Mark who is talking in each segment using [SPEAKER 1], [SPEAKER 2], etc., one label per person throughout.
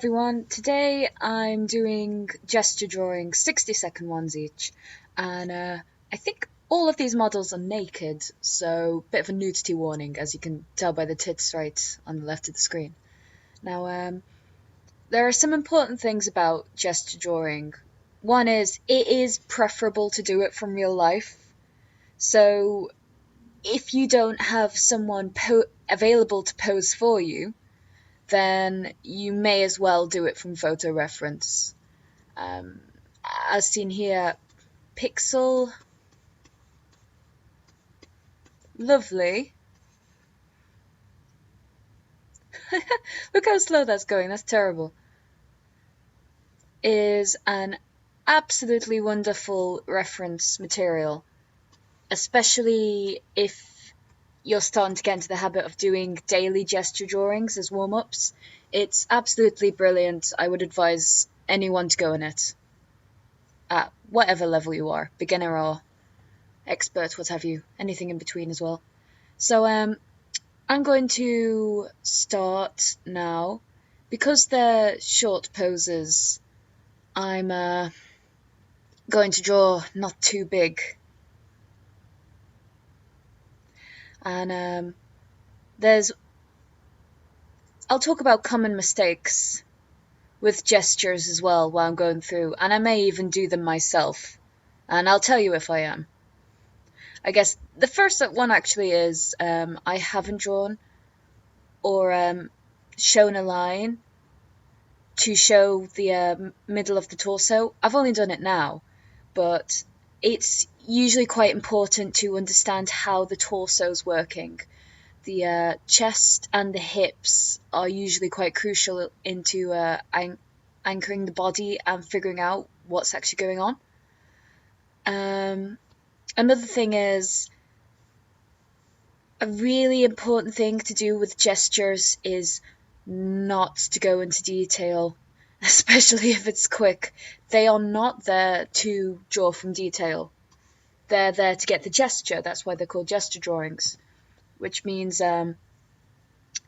[SPEAKER 1] Everyone, today I'm doing gesture drawings, 60-second ones each, and I think all of these models are naked, so bit of a nudity warning, as you can tell by the tits right on the left of the screen. Now, there are some important things about gesture drawing. One is, it is preferable to do it from real life, so if you don't have someone available to pose for you, then you may as well do it from photo reference. Um, as seen here, Pixel, lovely. Look how slow that's going, that's terrible. Is an absolutely wonderful reference material, especially if you're starting to get into the habit of doing daily gesture drawings as warm-ups. It's absolutely brilliant. I would advise anyone to go in it, at whatever level you are, beginner or expert, what have you, anything in between as well. So I'm going to start now. Because they're short poses, I'm going to draw not too big. And I'll talk about common mistakes with gestures as well while I'm going through, and I may even do them myself. And I'll tell you if I am. I guess the first one actually is I haven't drawn or shown a line to show the middle of the torso. I've only done it now, but it's usually quite important to understand how the torso's working. The chest and the hips are usually quite crucial into anchoring the body and figuring out what's actually going on. Another thing is, a really important thing to do with gestures is not to go into detail, especially if it's quick. They are not there to draw from detail. They're there to get the gesture. That's why they're called gesture drawings, which means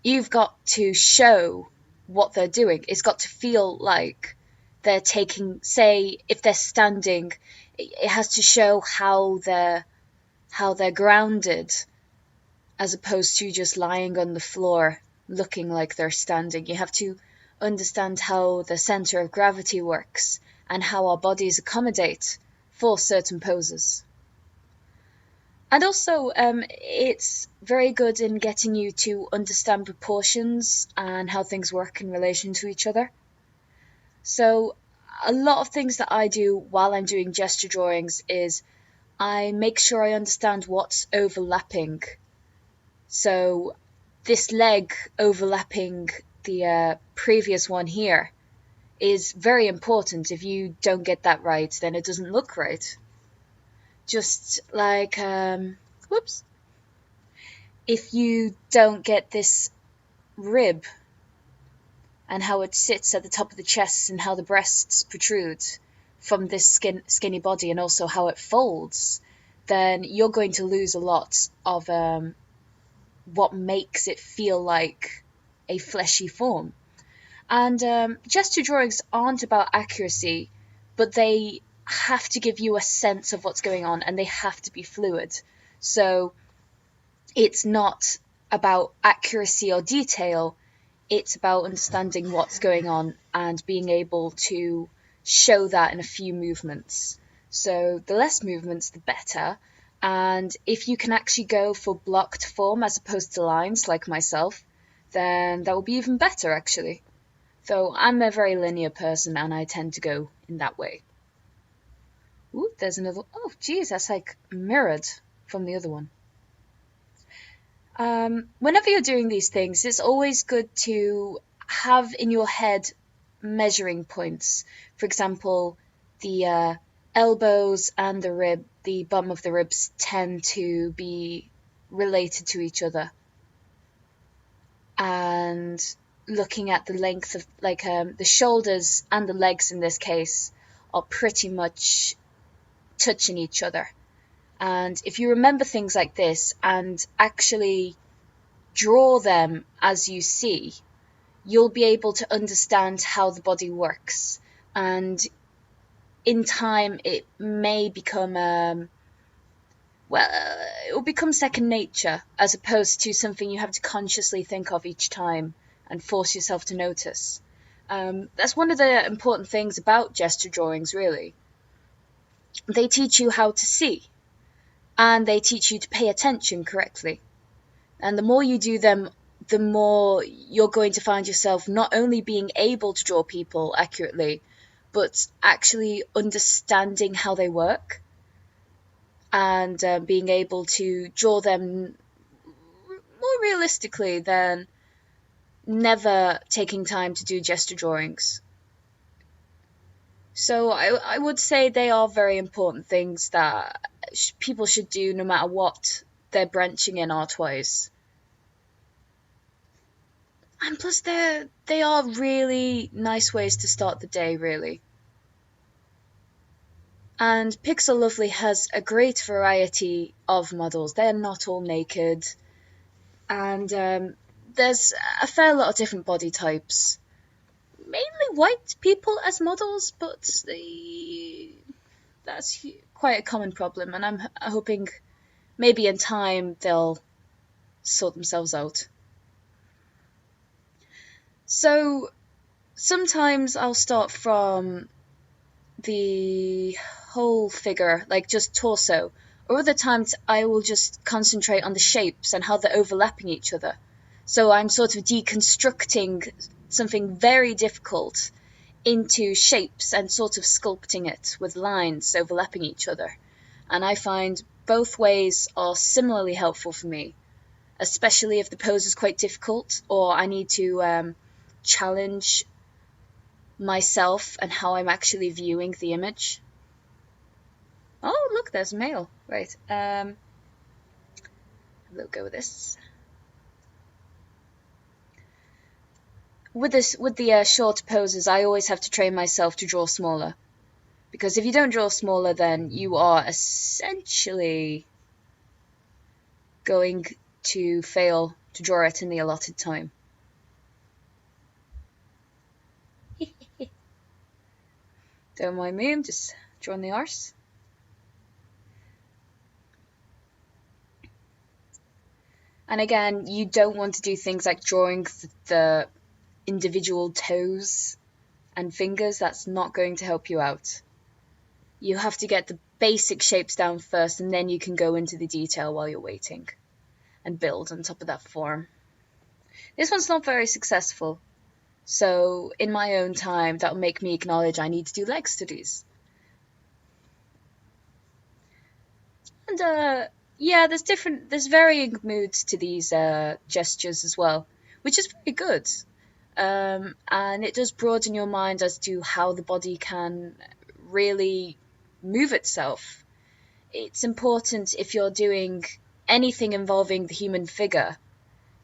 [SPEAKER 1] you've got to show what they're doing. It's got to feel like they're taking, say, if they're standing, it has to show how they're grounded, as opposed to just lying on the floor looking like they're standing. You have to understand how the center of gravity works and how our bodies accommodate for certain poses. And also, it's very good in getting you to understand proportions and how things work in relation to each other. So a lot of things that I do while I'm doing gesture drawings is I make sure I understand what's overlapping. So this leg overlapping the previous one here is very important. If you don't get that right, then it doesn't look right. Just like, whoops, if you don't get this rib and how it sits at the top of the chest and how the breasts protrude from this skinny body and also how it folds, then you're going to lose a lot of what makes it feel like a fleshy form. And gesture drawings aren't about accuracy, but they have to give you a sense of what's going on and they have to be fluid. So it's not about accuracy or detail, it's about understanding what's going on and being able to show that in a few movements. So the less movements, the better. And if you can actually go for blocked form as opposed to lines, like myself, then that will be even better, actually. Though I'm a very linear person and I tend to go in that way. Ooh, there's another. Oh, geez, that's like mirrored from the other one. Whenever you're doing these things, it's always good to have in your head measuring points. For example, the elbows and the bottom of the ribs tend to be related to each other. And looking at the length of, like, the shoulders and the legs in this case are pretty much touching each other. And if you remember things like this and actually draw them as you see, you'll be able to understand how the body works. And in time, it may become, it will become second nature as opposed to something you have to consciously think of each time and force yourself to notice. That's one of the important things about gesture drawings, really. They teach you how to see, and they teach you to pay attention correctly. And the more you do them, the more you're going to find yourself not only being able to draw people accurately, but actually understanding how they work and being able to draw them more realistically than never taking time to do gesture drawings. So I would say they are very important things that people should do no matter what they're branching in art-wise. And plus they are really nice ways to start the day, really. And Pixel Lovely has a great variety of models. They're not all naked. And there's a fair lot of different body types. Mainly white people as models, but that's quite a common problem. And I'm hoping maybe in time they'll sort themselves out. So sometimes I'll start from the whole figure, like just torso, or other times I will just concentrate on the shapes and how they're overlapping each other. So I'm sort of deconstructing something very difficult into shapes and sort of sculpting it with lines overlapping each other. And I find both ways are similarly helpful for me, especially if the pose is quite difficult or I need to challenge myself and how I'm actually viewing the image. Oh, look, there's a male. Right. We'll go with this. With the short poses, I always have to train myself to draw smaller, because if you don't draw smaller, then you are essentially going to fail to draw it in the allotted time. Don't mind me, I'm just drawing the arse. And again, you don't want to do things like drawing the individual toes and fingers. That's not going to help you out. You have to get the basic shapes down first, and then you can go into the detail while you're waiting and build on top of that form. This one's not very successful, so in my own time, that'll make me acknowledge I need to do leg studies. And yeah, there's varying moods to these gestures as well, which is very good. And it does broaden your mind as to how the body can really move itself. It's important, if you're doing anything involving the human figure,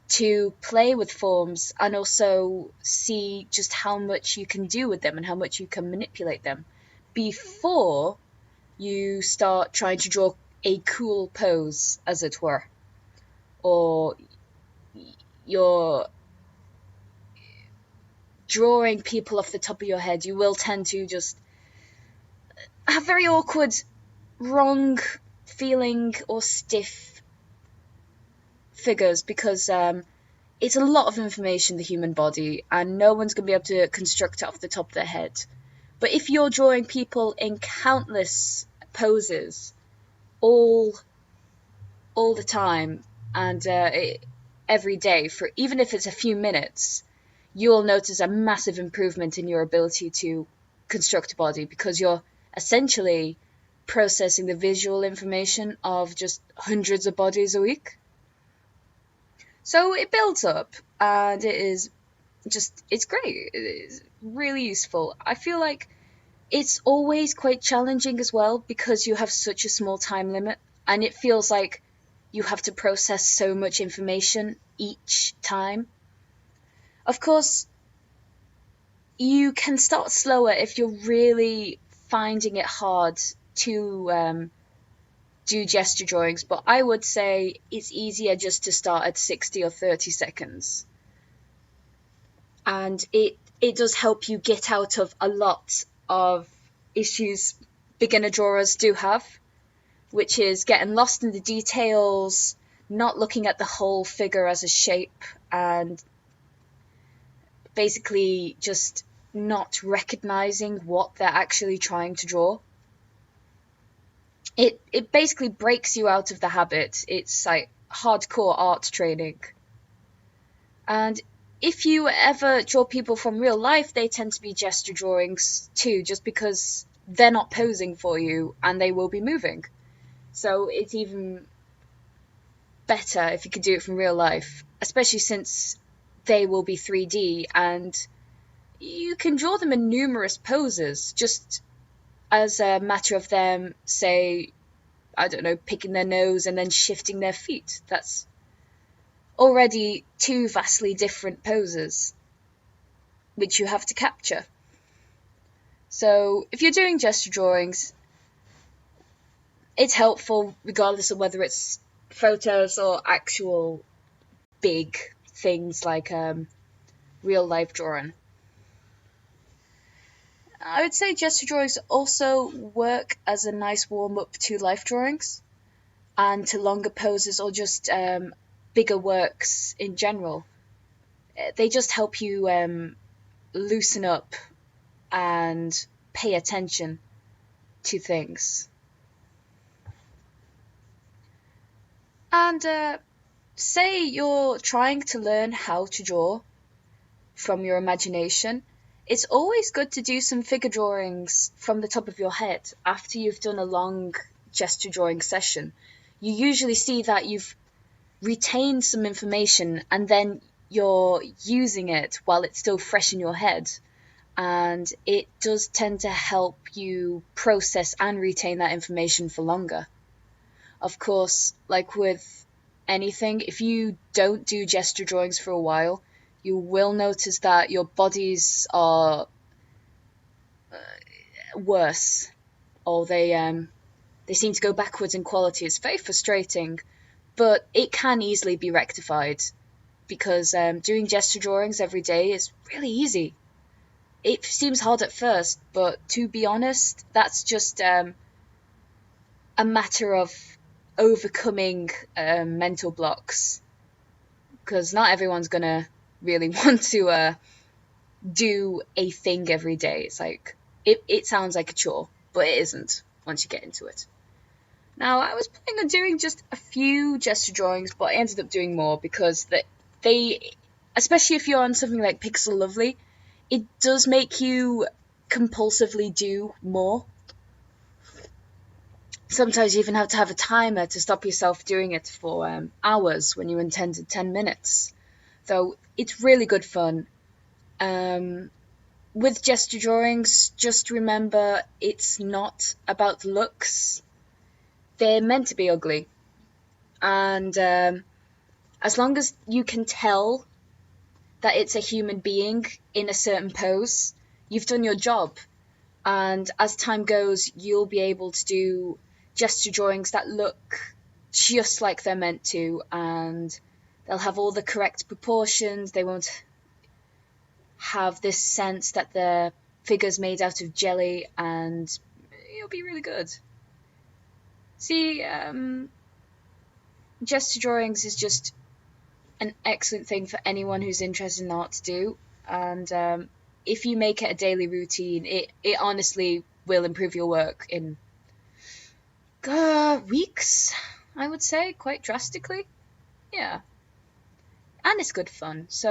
[SPEAKER 1] to play with forms and also see just how much you can do with them and how much you can manipulate them before you start trying to draw a cool pose, as it were, or you're drawing people off the top of your head. You will tend to just have very awkward, wrong feeling or stiff figures, because it's a lot of information, the human body, and no one's going to be able to construct it off the top of their head. But if you're drawing people in countless poses all the time and every day, for even if it's a few minutes, you'll notice a massive improvement in your ability to construct a body, because you're essentially processing the visual information of just hundreds of bodies a week. So it builds up, and it's great. It is really useful. I feel like it's always quite challenging as well, because you have such a small time limit, and it feels like you have to process so much information each time. Of course, you can start slower if you're really finding it hard to do gesture drawings, but I would say it's easier just to start at 60 or 30 seconds. and it does help you get out of a lot of issues beginner drawers do have, which is getting lost in the details, not looking at the whole figure as a shape, and basically just not recognizing what they're actually trying to draw. It basically breaks you out of the habit. It's like hardcore art training. And if you ever draw people from real life, they tend to be gesture drawings too, just because they're not posing for you and they will be moving. So it's even better if you could do it from real life, especially since they will be 3D and you can draw them in numerous poses just as a matter of them, say, I don't know, picking their nose and then shifting their feet. That's already two vastly different poses which you have to capture. So if you're doing gesture drawings, it's helpful regardless of whether it's photos or actual big things like real life drawing. I would say gesture drawings also work as a nice warm up to life drawings and to longer poses or just bigger works in general. They just help you loosen up and pay attention to things. And say you're trying to learn how to draw from your imagination, it's always good to do some figure drawings from the top of your head after you've done a long gesture drawing session. You usually see that you've retained some information and then you're using it while it's still fresh in your head. And it does tend to help you process and retain that information for longer. Of course, like with anything, if you don't do gesture drawings for a while, you will notice that your bodies are worse, or they seem to go backwards in quality. It's very frustrating, but it can easily be rectified because doing gesture drawings every day is really easy. It seems hard at first, but to be honest, that's just a matter of overcoming mental blocks, because not everyone's gonna really want to do a thing every day. It's like it sounds like a chore, but it isn't once you get into it. Now, I was planning on doing just a few gesture drawings, but I ended up doing more because they, especially if you're on something like Pixel Lovely, it does make you compulsively do more. Sometimes you even have to have a timer to stop yourself doing it for hours when you intended 10 minutes. So it's really good fun. With gesture drawings, just remember it's not about the looks. They're meant to be ugly. And as long as you can tell that it's a human being in a certain pose, you've done your job. And as time goes, you'll be able to do gesture drawings that look just like they're meant to, and they'll have all the correct proportions. They won't have this sense that the figure's made out of jelly, and it'll be really good. See, gesture drawings is just an excellent thing for anyone who's interested in art to do, and if you make it a daily routine, it honestly will improve your work in weeks, I would say, quite drastically. Yeah. And it's good fun. So